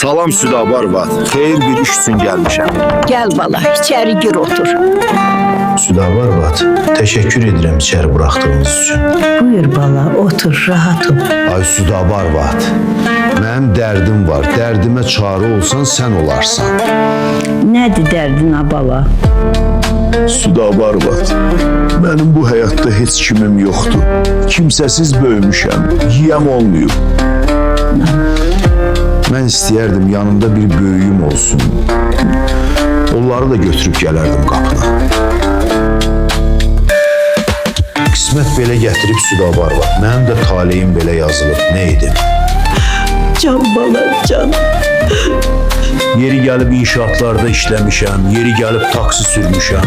Salam Südabar var. Xeyir bir iş üçün gəlmişəm. Gel bala, içeri gir otur. Südabar Vat, teşekkür ederim içeri bıraktığınız için. Buyur bala, otur, rahat ol. Ay Südabar Vat, benim derdim var. Derdime çare olsan sen olarsan. Nedir derdin ha bala? Südabar var. Mənim bu həyatda heç kimim yoxdur. Kimsəsiz böyümüşəm. Yiyəm olmayıb. Ben istəyərdim yanımda bir böyüyüm olsun. Onları da götürüp gelerdim kapına. Kısmet belə getirip Südabar Vat. Benim de taleyim belə yazılıb. Neydi? Can bala, can. Yeri gelip inşaatlarda işlemişəm, yeri gelip taksi sürmüşəm.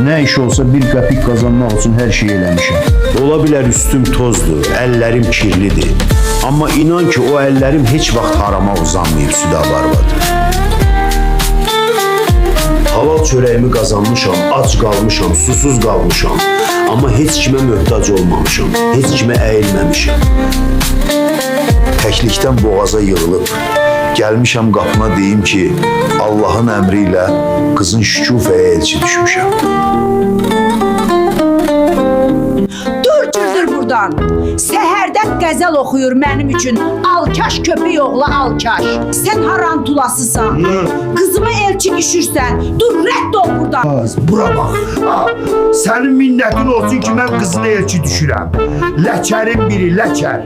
Ne iş olsa bir qəpik kazanmaq için her şeyi eləmişəm. Ola bilər üstüm tozdur, əllərim kirlidir. Amma inan ki o əllərim heç vaxt harama uzanmayıb Südabar Vat. Halal çörəyimi qazanmışam, aç qalmışam, susuz qalmışam. Amma heç kimə möhtac olmamışam, heç kimə əyilməmişəm. Təklikdən boğaza yığılıb, gəlmişəm qapına deyim ki, Allahın əmri ilə qızın Şükufəyə elçi düşmüşəm. Dur cürdür buradan. Səhərdən qəzəl oxuyur mənim üçün. Alkaş köpək oğlu alkaş. Sən harantulasısan. Kızıma elçi düşürsən. Dur rədd ol buradan. Bura bax. Ha, sənin minnətin olsun ki, mən qızına elçi düşürəm. Ləkərin biri, ləkər.